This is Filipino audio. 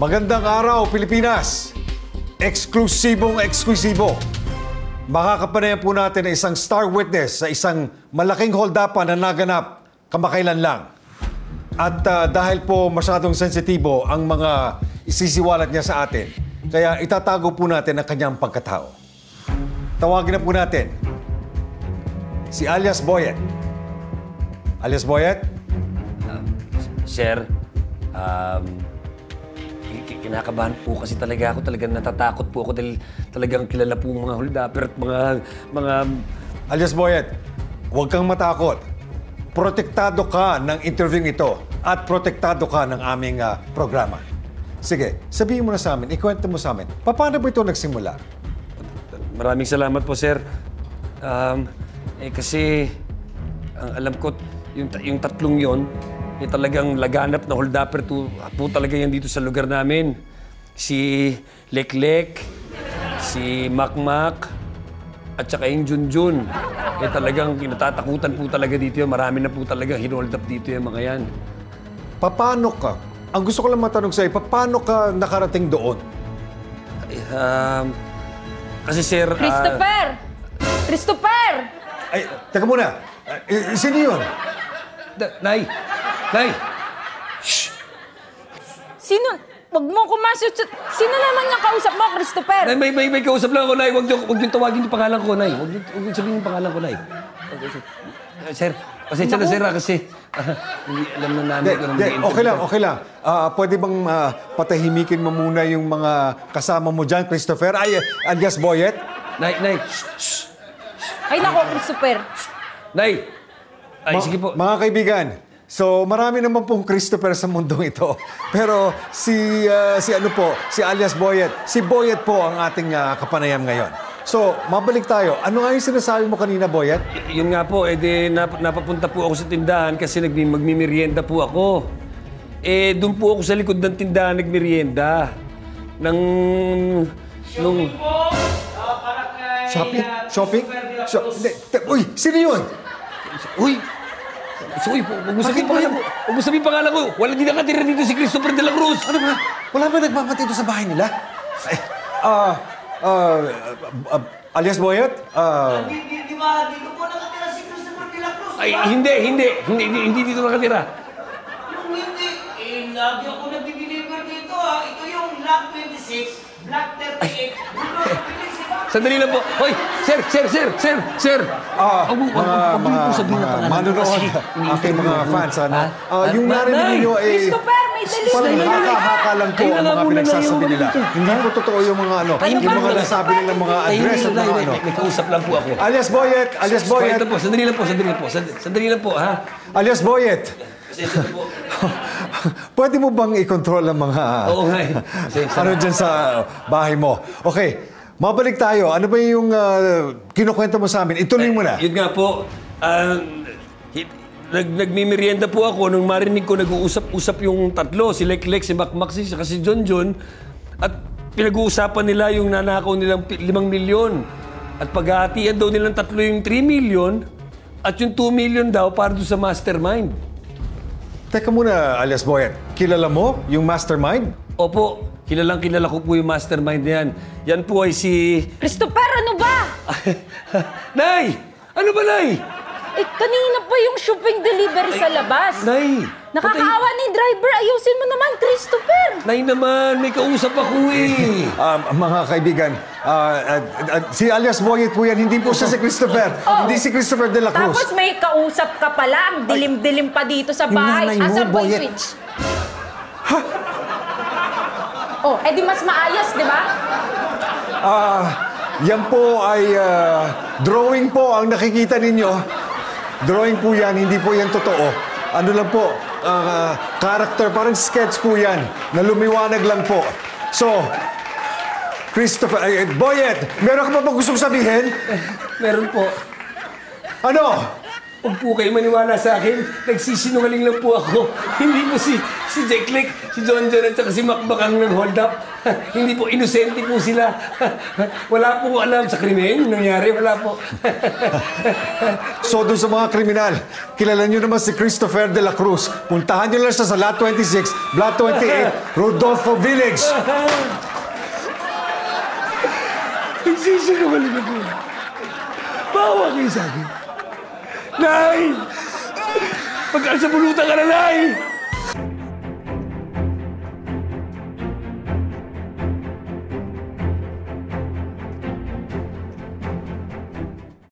Magandang araw, Pilipinas! Eksklusibong eksklusibo. Makakapanayan po natin na isang star witness sa isang malaking holdapan na naganap kamakailan lang. At dahil po masyadong sensitibo ang mga isisiwalat niya sa atin, kaya itatago po natin ang kanyang pagkatao. Tawagin na po natin si alias Boyet. Alias Boyet? Sir, kinakabahan po kasi talaga ako. Talagang natatakot po ako dahil talagang kilala po mga holdapper at mga... Alias Boyet, huwag kang matakot. Protektado ka ng interview ito at protektado ka ng aming programa. Sige, sabihin mo na sa amin, ikwento mo sa amin, paano ba ito nagsimula? Maraming salamat po, sir. Kasi ang alam ko, yung tatlong yon, talagang laganap na holdapper po talaga yan dito sa lugar namin. Si Leklek, si Makmak, at saka yung Junjun. Talagang kinatatakutan po talaga dito yan. Marami na po talaga hinold up dito yung mga yan. Paano ka? Ang gusto ko lang matanong sa'yo, paano ka nakarating doon? Kasi sir... Christopher! Christopher! Ay, teka muna. Sino yun? Nay! Nay! Shh! Sino? Wag mo kumasyo. Sino naman yung kausap mo, Christopher? Nay, may kausap lang ako, Nay. Huwag niyo tawagin yung pangalan ko, Nay. Huwag niyo sabihin yung pangalan ko, Nay. Sir, pasensya na, sir, kasi hindi alam na namin ko nang mag-interview. Okay lang. Pwede bang patahimikin mo muna yung mga kasama mo dyan, Christopher? Ay, alias Boyet? Nay, shh. Ay, nako, Christopher. Nay! Ay, sige po. Mga kaibigan, so marami naman pong Christopher sa mundong ito. Pero si alias Boyet, si Boyet po ang ating kapanayam ngayon. So, mabalik tayo. Ano nga yung sinasabi mo kanina, Boyet? Yun nga po, napapunta po ako sa tindahan kasi magmimerienda po ako. Doon po ako sa likod ng tindahan nagmerienda. Shopping? Uy, sino yun? Uy, huwag mo sabihin pangalan ko. Wala din nakatira dito si Christopher de la Cruz. Ano ba? Wala ba nagmamati ito sa bahay nila? Alias Boyet? Di ba dito po nakatira si Christopher de la Cruz? Ay, hindi dito nakatira. Yung hindi, lagi ako nag-deliver dito ha. Ito yung Block 26, Block 38, Sandali lang po. Hoy, sir. Mga manonood, aking mga fans, yung narinig ninyo Christopher, may delivery. parang haka-haka lang po ang mga pinagsasabi nila. Hindi po totoo yung mga yung mga nasabi nilang mga address at mga ano. May kausap lang po ako. Alias Boyet! Sandali lang po, ha? Alias Boyet! Pwede mo bang i-control ang mga Oo nga eh. ano dyan sa bahay mo? Okay. Mabalik tayo. Ano ba yung kinukwento mo sa amin? Ituloy mo na. Yun nga po, nagmimerienda po ako nung marinig ko nag-uusap-usap yung tatlo, si Leklek, si Makmak, si Junjun, at pinag-uusapan nila yung nanakaw nilang 5 milyon. At paghahatian daw nilang tatlo yung 3 milyon at yung 2 milyon daw para doon sa mastermind. Teka muna, alias Boyet. Kilala mo yung mastermind? Opo, kilala ko po yung mastermind na yan. Yan po ay si... Christopher, ano ba? Nay! Ano ba, Nay? Kanina pa yung shopping delivery sa labas. Nay! Nakakaawa ni driver. Ayusin mo naman, Christopher. Nay naman, may kausap ako eh. Mga kaibigan, si alias Boyet po yan. Hindi po siya si Christopher. Hindi si Christopher de la Cruz. Tapos may kausap ka pala. Ang dilim-dilim pa dito sa bahay. Yung nanay mo, Asan ba yung Boyet? switch? Oh, edi mas maayos, di ba? Yan po ay drawing po ang nakikita ninyo. Drawing po yan, hindi po yan totoo. Ano lang po, character, parang sketch po yan, na lumiwanag lang po. So, Christopher, Boyet, meron ka pa ba gustong sabihin? Meron po. Ano? Huwag po kayo maniwala sa akin. Nagsisinungaling lang po ako. Hindi po si Jack Lick, si John John at saka si Macmac ang nag-hold up. Hindi po, inosente po sila. Wala po alam sa krimen. Yung nangyari, wala po. So doon sa mga kriminal, kilala nyo naman si Christopher de la Cruz. Puntahan nyo lang siya sa Lot 26, Block 28, Rodolfo Village. Nagsisinungaling ako. Bawa kayo sa akin. Nay! Pagkaan sa bulutan ka na, Nay!